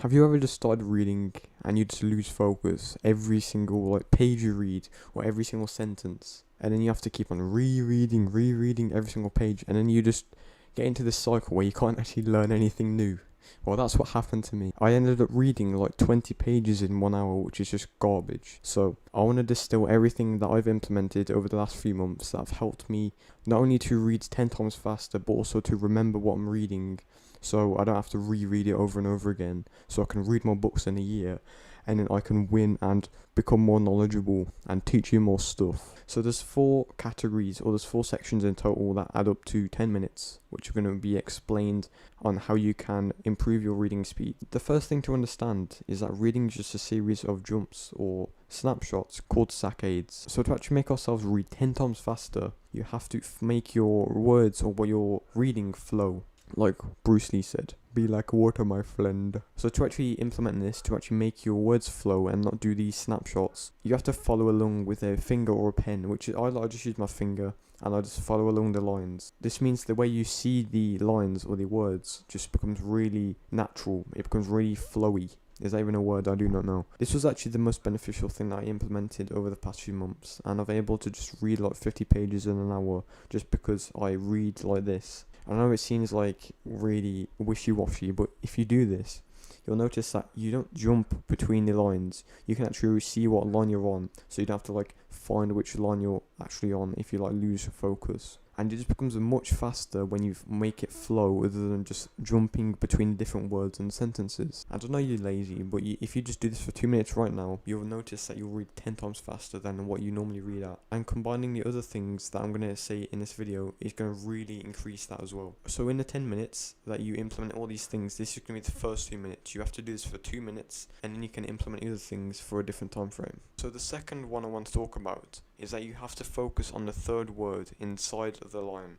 Have you ever just started reading and you just lose focus every single page you read or every single sentence, and then you have to keep on rereading every single page, and then you just get into this cycle where you can't actually learn anything new? Well, that's what happened to me. I ended up reading like 20 pages in 1 hour, which is just garbage. So I want to distill everything that I've implemented over the last few months that have helped me not only to read 10 times faster, but also to remember what I'm reading, so I don't have to reread it over and over again, so I can read more books in a year, and then I can win and become more knowledgeable and teach you more stuff. So there's 4 categories, or there's 4 sections in total that add up to 10 minutes, which are going to be explained on how you can improve your reading speed. The first thing to understand is that reading is just a series of jumps or snapshots called saccades. So to actually make ourselves read 10 times faster, you have to make your words or what you're reading flow. Like Bruce Lee said, be like water, my friend. So to actually implement this, to actually make your words flow and not do these snapshots, you have to follow along with a finger or a pen, which I just use my finger, and I just follow along the lines. This means the way you see the lines or the words just becomes really natural. It becomes really flowy. Is that even a word? I do not know. This was actually the most beneficial thing that I implemented over the past few months, and I've been able to just read like 50 pages in an hour just because I read like this. I know it seems like really wishy-washy, but if you do this, you'll notice that you don't jump between the lines. You can actually see what line you're on, so you don't have to find which line you're actually on if you lose focus. And it just becomes much faster when you make it flow other than just jumping between different words and sentences. I don't know you're lazy, but if you just do this for 2 minutes right now, you'll notice that you'll read 10 times faster than what you normally read at. And combining the other things that I'm going to say in this video is going to really increase that as well. So in the 10 minutes that you implement all these things, this is going to be the first 2 minutes. You have to do this for 2 minutes, and then you can implement other things for a different time frame. So the second one I want to talk about is that you have to focus on the third word inside of the line.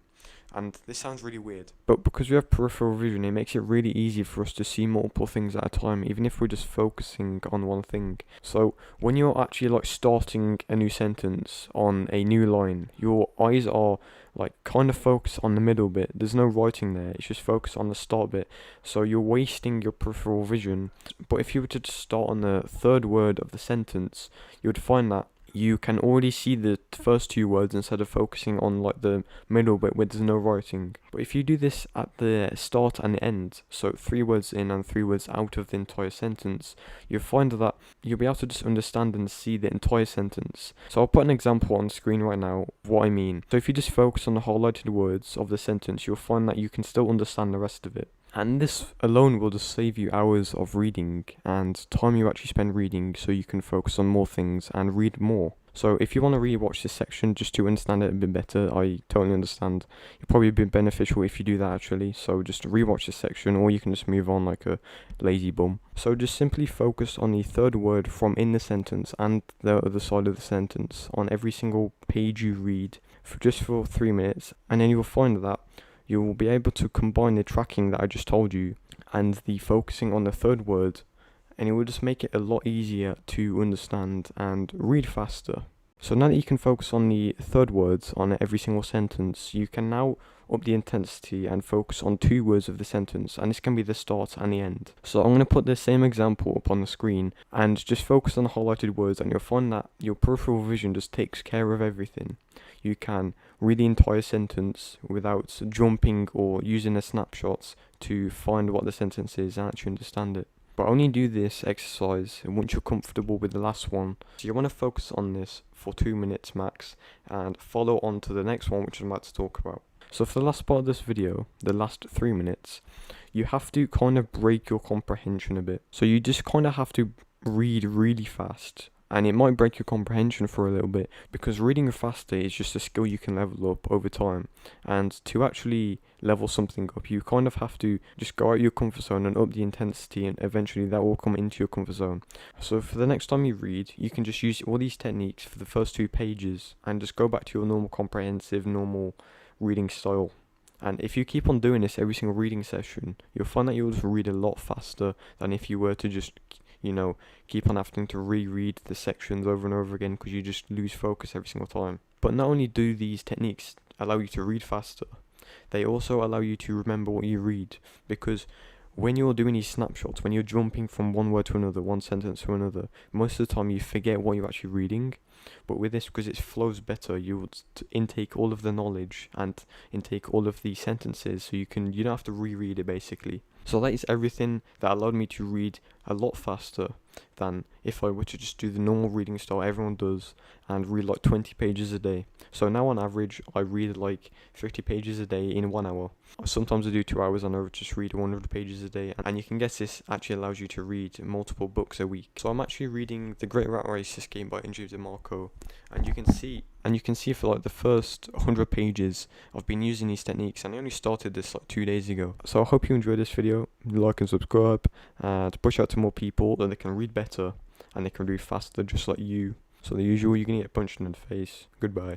And this sounds really weird, but because we have peripheral vision, it makes it really easy for us to see multiple things at a time, even if we're just focusing on one thing. So when you're actually starting a new sentence on a new line, your eyes are kind of focused on the middle bit. There's no writing there, it's just focused on the start bit. So you're wasting your peripheral vision. But if you were to just start on the third word of the sentence, you would find that you can already see the first 2 words instead of focusing on the middle bit where there's no writing. But if you do this at the start and the end, so 3 words in and 3 words out of the entire sentence, you'll find that you'll be able to just understand and see the entire sentence. So I'll put an example on screen right now of what I mean. So if you just focus on the highlighted words of the sentence, you'll find that you can still understand the rest of it. And this alone will just save you hours of reading and time you actually spend reading, so you can focus on more things and read more. So if you want to rewatch this section just to understand it a bit better, I totally understand. It'd probably be beneficial if you do that actually. So just rewatch this section, or you can just move on like a lazy bum. So just simply focus on the third word from in the sentence and the other side of the sentence on every single page you read for 3 minutes, and then you'll find that you will be able to combine the tracking that I just told you and the focusing on the third word, and it will just make it a lot easier to understand and read faster. So now that you can focus on the third words on every single sentence, you can now up the intensity and focus on 2 words of the sentence, and this can be the start and the end. So I'm going to put the same example up on the screen and just focus on the highlighted words, and you'll find that your peripheral vision just takes care of everything. You can read the entire sentence without jumping or using the snapshots to find what the sentence is and actually understand it. But only do this exercise once you're comfortable with the last one. So you want to focus on this for 2 minutes max and follow on to the next one, which I'm about to talk about. So for the last part of this video, the last 3 minutes, you have to kind of break your comprehension a bit. So you just kind of have to read really fast. And it might break your comprehension for a little bit, because reading faster is just a skill you can level up over time. And to actually level something up, you kind of have to just go out your comfort zone and up the intensity, and eventually that will come into your comfort zone. So for the next time you read, you can just use all these techniques for the first 2 pages and just go back to your normal comprehensive, normal reading style. And if you keep on doing this every single reading session, you'll find that you'll just read a lot faster than if you were to just keep on having to reread the sections over and over again, because you just lose focus every single time. But not only do these techniques allow you to read faster, they also allow you to remember what you read, because when you're doing these snapshots, when you're jumping from one word to another, one sentence to another, most of the time you forget what you're actually reading. But with this, because it flows better, you would intake all of the knowledge and intake all of the sentences, so you don't have to reread it basically. So that is everything that allowed me to read a lot faster than if I were to just do the normal reading style everyone does and read like 20 pages a day. So now on average, I read like 50 pages a day in 1 hour. Sometimes I do 2 hours and I just read 100 pages a day. And you can guess this actually allows you to read multiple books a week. So I'm actually reading The Great Rat Race, this game by Andrew DeMarco. And you can see for like the first 100 pages, I've been using these techniques, and I only started this like 2 days ago. So I hope you enjoyed this video. Like and subscribe, and push out to more people that they can read better and they can read faster just like you. So the usual, you're gonna get punched in the face. Goodbye.